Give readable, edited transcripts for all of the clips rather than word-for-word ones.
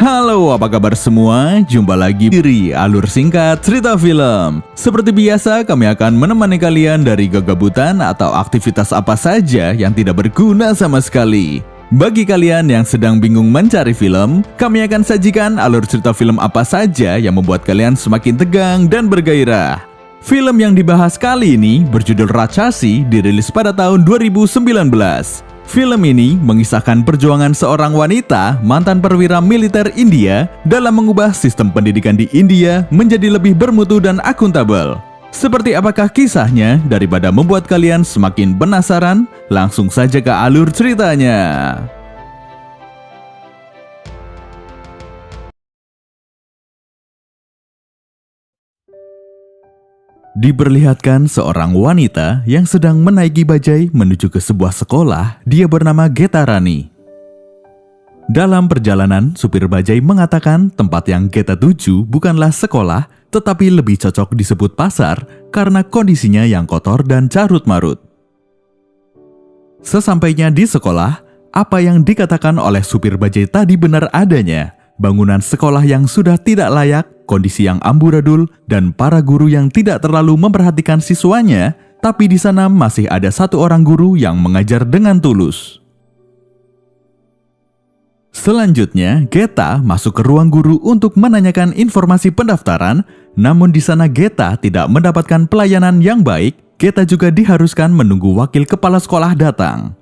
Halo, apa kabar semua? Jumpa lagi di Alur Singkat Cerita Film. Seperti biasa, kami akan menemani kalian dari kegabutan atau aktivitas apa saja yang tidak berguna sama sekali. Bagi kalian yang sedang bingung mencari film, kami akan sajikan alur cerita film apa saja yang membuat kalian semakin tegang dan bergairah. Film yang dibahas kali ini berjudul Rakshasi, dirilis pada tahun 2019. Film ini mengisahkan perjuangan seorang wanita mantan perwira militer India dalam mengubah sistem pendidikan di India menjadi lebih bermutu dan akuntabel. Seperti apakah kisahnya? Daripada membuat kalian semakin penasaran, langsung saja ke alur ceritanya. Diperlihatkan seorang wanita yang sedang menaiki bajai menuju ke sebuah sekolah. Dia bernama Geta Rani. Dalam perjalanan, supir bajai mengatakan tempat yang Geta tuju bukanlah sekolah, tetapi lebih cocok disebut pasar karena kondisinya yang kotor dan carut-marut. Sesampainya di sekolah, apa yang dikatakan oleh supir bajai tadi benar adanya. Bangunan sekolah yang sudah tidak layak, kondisi yang amburadul, dan para guru yang tidak terlalu memperhatikan siswanya, tapi di sana masih ada satu orang guru yang mengajar dengan tulus. Selanjutnya, Geta masuk ke ruang guru untuk menanyakan informasi pendaftaran, namun di sana Geta tidak mendapatkan pelayanan yang baik. Geta juga diharuskan menunggu wakil kepala sekolah datang.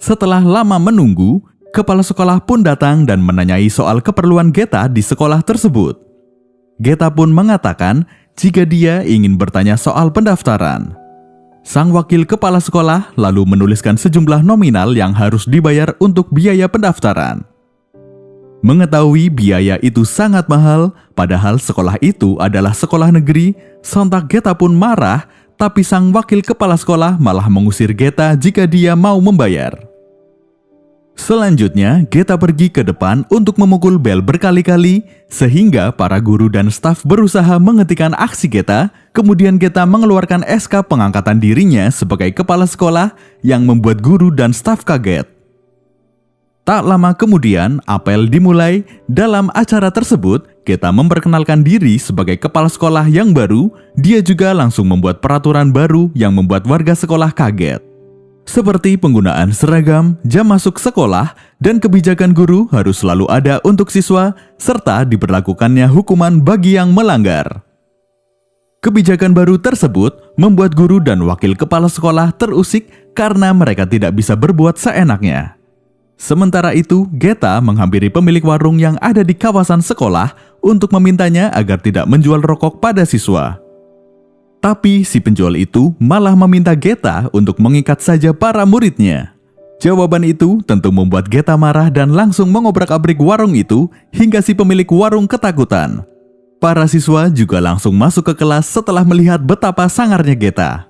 Setelah lama menunggu, kepala sekolah pun datang dan menanyai soal keperluan Geta di sekolah tersebut. Geta pun mengatakan jika dia ingin bertanya soal pendaftaran. Sang wakil kepala sekolah lalu menuliskan sejumlah nominal yang harus dibayar untuk biaya pendaftaran. Mengetahui biaya itu sangat mahal, padahal sekolah itu adalah sekolah negeri, sontak Geta pun marah, tapi sang wakil kepala sekolah malah mengusir Geta jika dia mau membayar. Selanjutnya, Geta pergi ke depan untuk memukul bel berkali-kali, sehingga para guru dan staf berusaha menghentikan aksi Geta. Kemudian Geta mengeluarkan SK pengangkatan dirinya sebagai kepala sekolah yang membuat guru dan staf kaget. Tak lama kemudian, apel dimulai. Dalam acara tersebut, Geta memperkenalkan diri sebagai kepala sekolah yang baru. Dia juga langsung membuat peraturan baru yang membuat warga sekolah kaget. Seperti penggunaan seragam, jam masuk sekolah, dan kebijakan guru harus selalu ada untuk siswa, serta diberlakukannya hukuman bagi yang melanggar. Kebijakan baru tersebut membuat guru dan wakil kepala sekolah terusik karena mereka tidak bisa berbuat seenaknya. Sementara itu, Geta menghampiri pemilik warung yang ada di kawasan sekolah untuk memintanya agar tidak menjual rokok pada siswa. Tapi si penjual itu malah meminta Geta untuk mengikat saja para muridnya. Jawaban itu tentu membuat Geta marah dan langsung mengobrak-abrik warung itu hingga si pemilik warung ketakutan. Para siswa juga langsung masuk ke kelas setelah melihat betapa sangarnya Geta.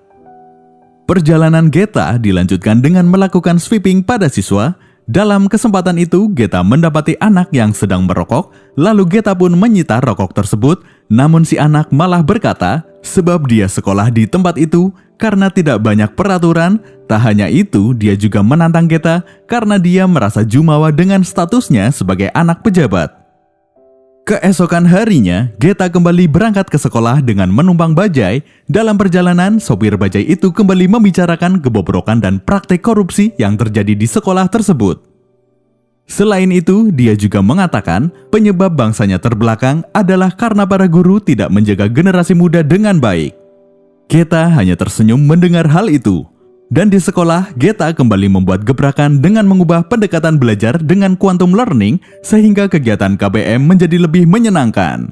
Perjalanan Geta dilanjutkan dengan melakukan sweeping pada siswa. Dalam kesempatan itu, Geta mendapati anak yang sedang merokok, lalu Geta pun menyita rokok tersebut, namun si anak malah berkata, sebab dia sekolah di tempat itu karena tidak banyak peraturan. Tak hanya itu, dia juga menantang Geta karena dia merasa jumawa dengan statusnya sebagai anak pejabat. Keesokan harinya, Geta kembali berangkat ke sekolah dengan menumpang bajai. Dalam perjalanan, sopir bajai itu kembali membicarakan kebobrokan dan praktek korupsi yang terjadi di sekolah tersebut. Selain itu, dia juga mengatakan penyebab bangsanya terbelakang adalah karena para guru tidak menjaga generasi muda dengan baik. Geta hanya tersenyum mendengar hal itu. Dan di sekolah, Geta kembali membuat gebrakan dengan mengubah pendekatan belajar dengan quantum learning sehingga kegiatan KBM menjadi lebih menyenangkan.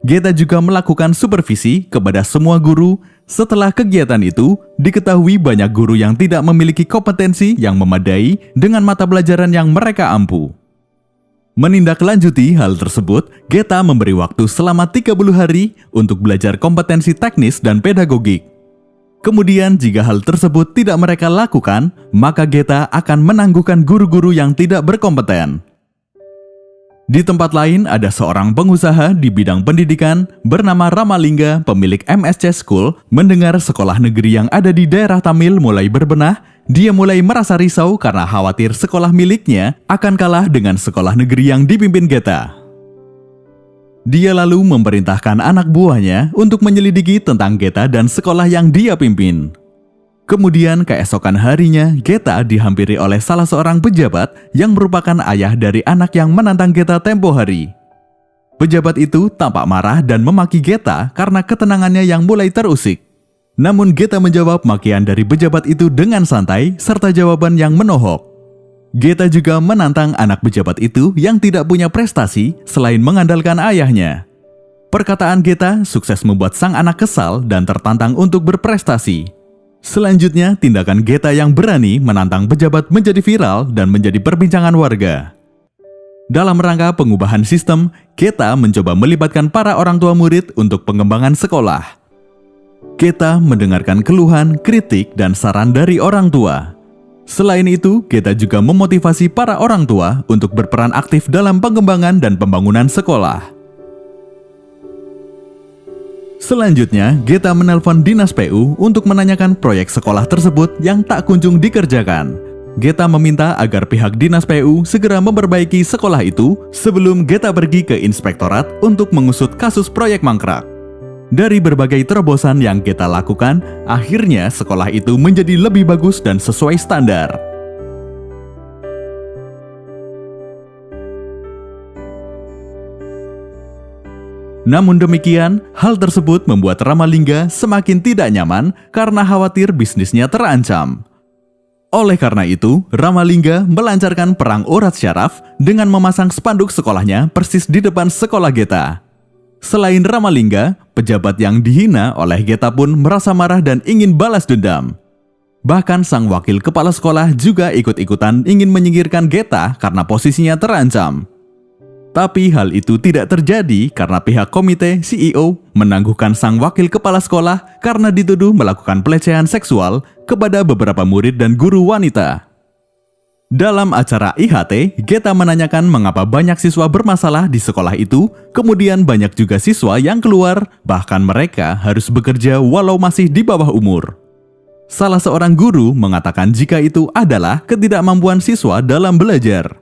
Geta juga melakukan supervisi kepada semua guru. Setelah kegiatan itu, diketahui banyak guru yang tidak memiliki kompetensi yang memadai dengan mata pelajaran yang mereka ampu. Menindaklanjuti hal tersebut, Geta memberi waktu selama 30 hari untuk belajar kompetensi teknis dan pedagogik. Kemudian jika hal tersebut tidak mereka lakukan, maka Geta akan menangguhkan guru-guru yang tidak berkompeten. Di tempat lain ada seorang pengusaha di bidang pendidikan bernama Ramalingga, pemilik MSC School, mendengar sekolah negeri yang ada di daerah Tamil mulai berbenah. dia mulai merasa risau karena khawatir sekolah miliknya akan kalah dengan sekolah negeri yang dipimpin Geta. Dia lalu memerintahkan anak buahnya untuk menyelidiki tentang Geta dan sekolah yang dia pimpin. Kemudian keesokan harinya, Geta dihampiri oleh salah seorang pejabat yang merupakan ayah dari anak yang menantang Geta tempo hari. Pejabat itu tampak marah dan memaki Geta karena ketenangannya yang mulai terusik. Namun Geta menjawab makian dari pejabat itu dengan santai serta jawaban yang menohok. Geta juga menantang anak pejabat itu yang tidak punya prestasi selain mengandalkan ayahnya. Perkataan Geta sukses membuat sang anak kesal dan tertantang untuk berprestasi. Selanjutnya, tindakan Geta yang berani menantang pejabat menjadi viral dan menjadi perbincangan warga. Dalam rangka pengubahan sistem, Geta mencoba melibatkan para orang tua murid untuk pengembangan sekolah. Geta mendengarkan keluhan, kritik, dan saran dari orang tua. Selain itu, Geta juga memotivasi para orang tua untuk berperan aktif dalam pengembangan dan pembangunan sekolah. Selanjutnya, Geta menelpon dinas PU untuk menanyakan proyek sekolah tersebut yang tak kunjung dikerjakan. Geta meminta agar pihak dinas PU segera memperbaiki sekolah itu sebelum Geta pergi ke inspektorat untuk mengusut kasus proyek mangkrak. Dari berbagai terobosan yang Geta lakukan, akhirnya sekolah itu menjadi lebih bagus dan sesuai standar. Namun demikian, hal tersebut membuat Ramalingga semakin tidak nyaman karena khawatir bisnisnya terancam. Oleh karena itu, Ramalingga melancarkan perang urat syaraf dengan memasang spanduk sekolahnya persis di depan sekolah Geta. Selain Ramalingga, pejabat yang dihina oleh Geta pun merasa marah dan ingin balas dendam. Bahkan sang wakil kepala sekolah juga ikut-ikutan ingin menyingkirkan Geta karena posisinya terancam. Tapi hal itu tidak terjadi karena pihak komite CEO menangguhkan sang wakil kepala sekolah karena dituduh melakukan pelecehan seksual kepada beberapa murid dan guru wanita. Dalam acara IHT, Geta menanyakan mengapa banyak siswa bermasalah di sekolah itu, kemudian banyak juga siswa yang keluar, bahkan mereka harus bekerja walau masih di bawah umur. Salah seorang guru mengatakan jika itu adalah ketidakmampuan siswa dalam belajar.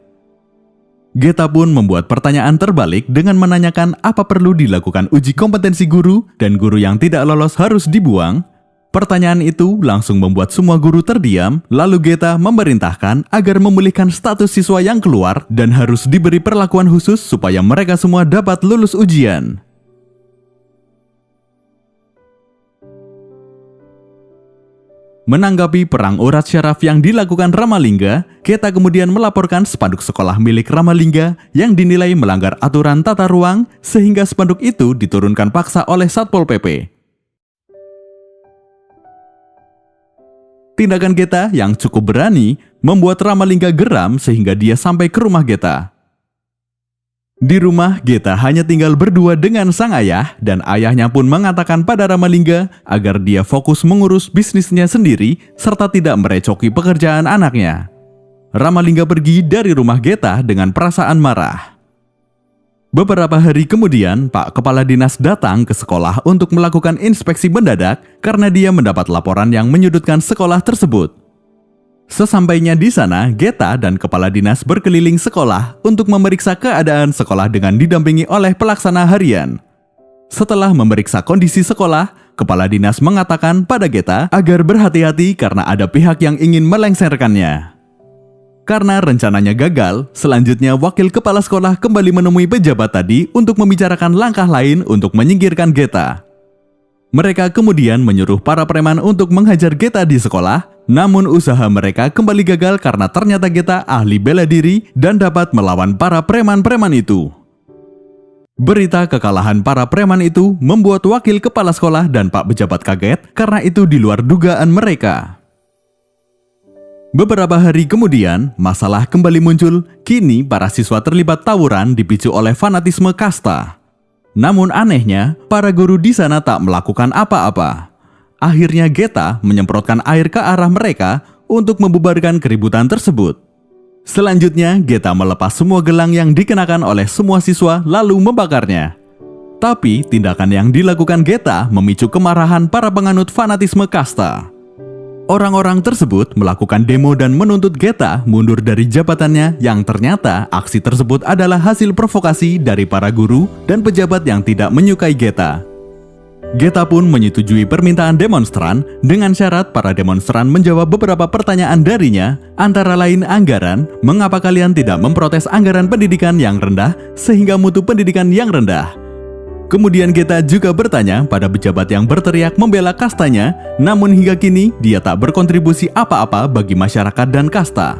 Geta pun membuat pertanyaan terbalik dengan menanyakan apa perlu dilakukan uji kompetensi guru dan guru yang tidak lolos harus dibuang. Pertanyaan itu langsung membuat semua guru terdiam, lalu Geta memerintahkan agar memulihkan status siswa yang keluar dan harus diberi perlakuan khusus supaya mereka semua dapat lulus ujian. Menanggapi perang urat syaraf yang dilakukan Ramalingga, Geta kemudian melaporkan spanduk sekolah milik Ramalingga yang dinilai melanggar aturan tata ruang sehingga spanduk itu diturunkan paksa oleh Satpol PP. Tindakan Geta yang cukup berani membuat Ramalingga geram sehingga dia sampai ke rumah Geta. Di rumah, Geta hanya tinggal berdua dengan sang ayah dan ayahnya pun mengatakan pada Ramalingga agar dia fokus mengurus bisnisnya sendiri serta tidak merecoki pekerjaan anaknya. Ramalingga pergi dari rumah Geta dengan perasaan marah. Beberapa hari kemudian, Pak Kepala Dinas datang ke sekolah untuk melakukan inspeksi mendadak karena dia mendapat laporan yang menyudutkan sekolah tersebut. Sesampainya di sana, Geta dan Kepala Dinas berkeliling sekolah untuk memeriksa keadaan sekolah dengan didampingi oleh pelaksana harian. Setelah memeriksa kondisi sekolah, Kepala Dinas mengatakan pada Geta agar berhati-hati karena ada pihak yang ingin melengsarkannya. Karena rencananya gagal, selanjutnya wakil kepala sekolah kembali menemui pejabat tadi untuk membicarakan langkah lain untuk menyingkirkan Geta. Mereka kemudian menyuruh para preman untuk menghajar Geta di sekolah, namun usaha mereka kembali gagal karena ternyata Geta ahli bela diri dan dapat melawan para preman-preman itu. Berita kekalahan para preman itu membuat wakil kepala sekolah dan Pak pejabat kaget karena itu di luar dugaan mereka. Beberapa hari kemudian, masalah kembali muncul. Kini para siswa terlibat tawuran dipicu oleh fanatisme kasta. Namun anehnya, para guru di sana tak melakukan apa-apa. Akhirnya Geta menyemprotkan air ke arah mereka untuk membubarkan keributan tersebut. Selanjutnya, Geta melepas semua gelang yang dikenakan oleh semua siswa lalu membakarnya. Tapi tindakan yang dilakukan Geta memicu kemarahan para penganut fanatisme kasta. Orang-orang tersebut melakukan demo dan menuntut Geta mundur dari jabatannya, yang ternyata aksi tersebut adalah hasil provokasi dari para guru dan pejabat yang tidak menyukai Geta. Geta pun menyetujui permintaan demonstran dengan syarat para demonstran menjawab beberapa pertanyaan darinya, antara lain anggaran, mengapa kalian tidak memprotes anggaran pendidikan yang rendah sehingga mutu pendidikan yang rendah. Kemudian Geta juga bertanya pada pejabat yang berteriak membela kastanya, namun hingga kini dia tak berkontribusi apa-apa bagi masyarakat dan kasta.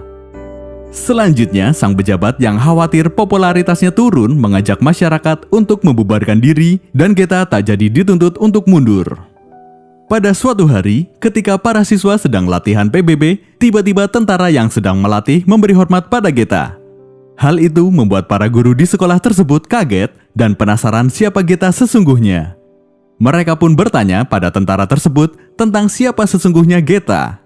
Selanjutnya, sang pejabat yang khawatir popularitasnya turun mengajak masyarakat untuk membubarkan diri dan Geta tak jadi dituntut untuk mundur. Pada suatu hari, ketika para siswa sedang latihan PBB, tiba-tiba tentara yang sedang melatih memberi hormat pada Geta. Hal itu membuat para guru di sekolah tersebut kaget dan penasaran siapa Geta sesungguhnya. Mereka pun bertanya pada tentara tersebut tentang siapa sesungguhnya Geta.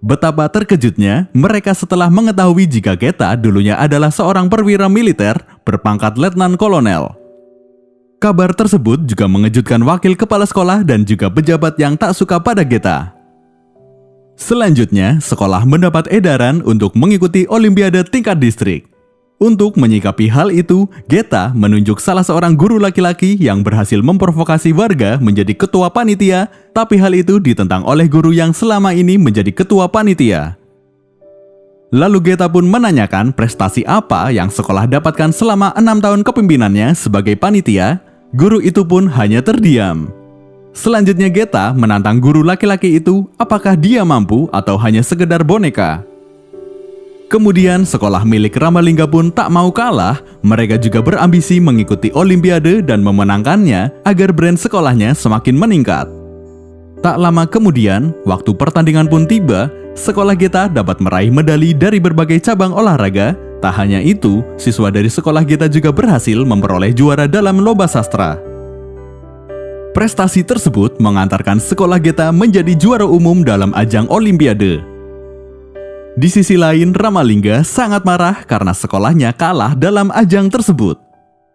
Betapa terkejutnya mereka setelah mengetahui jika Geta dulunya adalah seorang perwira militer berpangkat letnan kolonel. Kabar tersebut juga mengejutkan wakil kepala sekolah dan juga pejabat yang tak suka pada Geta. Selanjutnya, sekolah mendapat edaran untuk mengikuti olimpiade tingkat distrik. Untuk menyikapi hal itu, Geta menunjuk salah seorang guru laki-laki yang berhasil memprovokasi warga menjadi ketua panitia, tapi hal itu ditentang oleh guru yang selama ini menjadi ketua panitia. Lalu Geta pun menanyakan prestasi apa yang sekolah dapatkan selama 6 tahun kepemimpinannya sebagai panitia. Guru itu pun hanya terdiam. Selanjutnya Geta menantang guru laki-laki itu apakah dia mampu atau hanya sekedar boneka. Kemudian sekolah milik Ramalingga pun tak mau kalah, mereka juga berambisi mengikuti olimpiade dan memenangkannya agar brand sekolahnya semakin meningkat. Tak lama kemudian, waktu pertandingan pun tiba, sekolah Geta dapat meraih medali dari berbagai cabang olahraga. Tak hanya itu, siswa dari sekolah Geta juga berhasil memperoleh juara dalam lomba sastra. Prestasi tersebut mengantarkan sekolah Geta menjadi juara umum dalam ajang olimpiade. Di sisi lain, Ramalingga sangat marah karena sekolahnya kalah dalam ajang tersebut.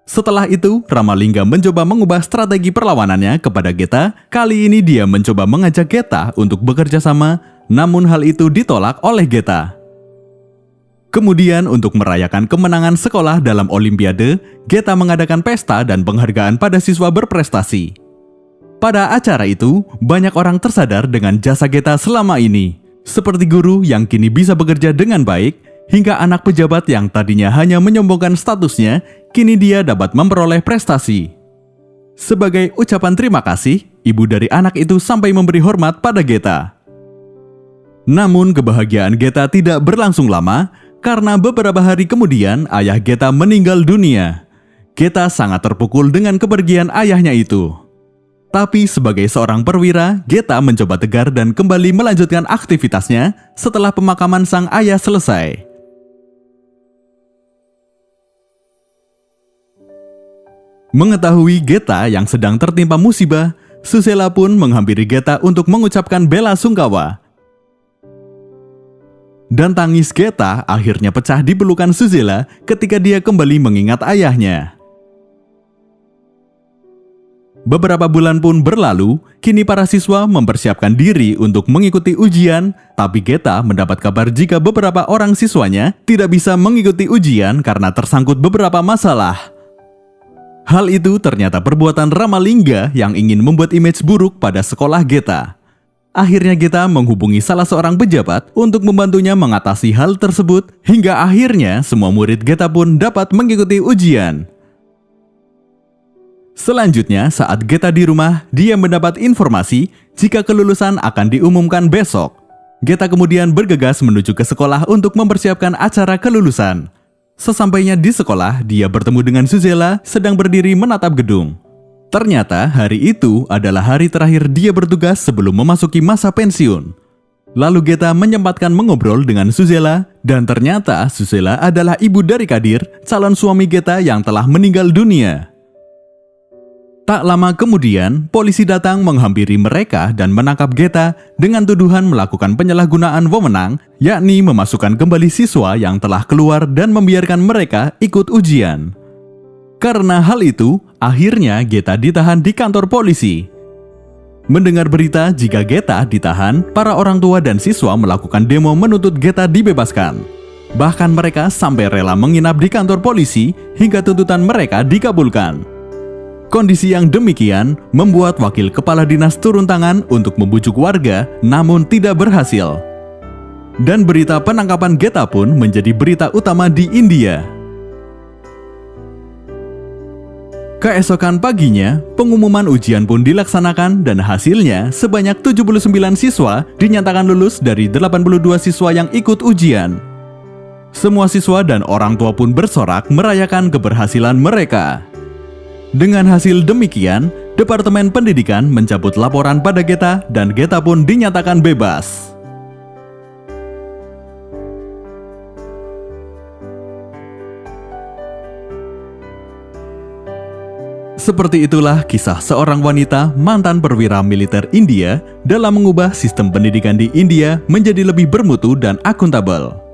Setelah itu, Ramalingga mencoba mengubah strategi perlawanannya kepada Geta. Kali ini dia mencoba mengajak Geta untuk bekerja sama, namun hal itu ditolak oleh Geta. Kemudian, untuk merayakan kemenangan sekolah dalam olimpiade, Geta mengadakan pesta dan penghargaan pada siswa berprestasi. Pada acara itu, banyak orang tersadar dengan jasa Geta selama ini. Seperti guru yang kini bisa bekerja dengan baik, hingga anak pejabat yang tadinya hanya menyombongkan statusnya, kini dia dapat memperoleh prestasi. Sebagai ucapan terima kasih, ibu dari anak itu sampai memberi hormat pada Geta. Namun kebahagiaan Geta tidak berlangsung lama, karena beberapa hari kemudian ayah Geta meninggal dunia. Geta sangat terpukul dengan kepergian ayahnya itu. Tapi sebagai seorang perwira, Geta mencoba tegar dan kembali melanjutkan aktivitasnya setelah pemakaman sang ayah selesai. Mengetahui Geta yang sedang tertimpa musibah, Susela pun menghampiri Geta untuk mengucapkan bela sungkawa. Dan tangis Geta akhirnya pecah di pelukan Susela ketika dia kembali mengingat ayahnya. Beberapa bulan pun berlalu, kini para siswa mempersiapkan diri untuk mengikuti ujian, tapi Geta mendapat kabar jika beberapa orang siswanya tidak bisa mengikuti ujian karena tersangkut beberapa masalah. Hal itu ternyata perbuatan Ramalingga yang ingin membuat image buruk pada sekolah Geta. Akhirnya Geta menghubungi salah seorang pejabat untuk membantunya mengatasi hal tersebut, hingga akhirnya semua murid Geta pun dapat mengikuti ujian. Selanjutnya, saat Geta di rumah, dia mendapat informasi jika kelulusan akan diumumkan besok. Geta kemudian bergegas menuju ke sekolah untuk mempersiapkan acara kelulusan. Sesampainya di sekolah, dia bertemu dengan Susela sedang berdiri menatap gedung. Ternyata hari itu adalah hari terakhir dia bertugas sebelum memasuki masa pensiun. Lalu Geta menyempatkan mengobrol dengan Susela, dan ternyata Susela adalah ibu dari Kadir, calon suami Geta yang telah meninggal dunia. Tak lama kemudian, polisi datang menghampiri mereka dan menangkap Geta dengan tuduhan melakukan penyalahgunaan wewenang, yakni memasukkan kembali siswa yang telah keluar dan membiarkan mereka ikut ujian. Karena hal itu, akhirnya Geta ditahan di kantor polisi. Mendengar berita jika Geta ditahan, para orang tua dan siswa melakukan demo menuntut Geta dibebaskan. Bahkan mereka sampai rela menginap di kantor polisi hingga tuntutan mereka dikabulkan. Kondisi yang demikian membuat wakil kepala dinas turun tangan untuk membujuk warga, namun tidak berhasil. Dan berita penangkapan Geta pun menjadi berita utama di India. Keesokan paginya, pengumuman ujian pun dilaksanakan dan hasilnya sebanyak 79 siswa dinyatakan lulus dari 82 siswa yang ikut ujian. Semua siswa dan orang tua pun bersorak merayakan keberhasilan mereka. Dengan hasil demikian, Departemen Pendidikan mencabut laporan pada Geta dan Geta pun dinyatakan bebas. Seperti itulah kisah seorang wanita mantan perwira militer India dalam mengubah sistem pendidikan di India menjadi lebih bermutu dan akuntabel.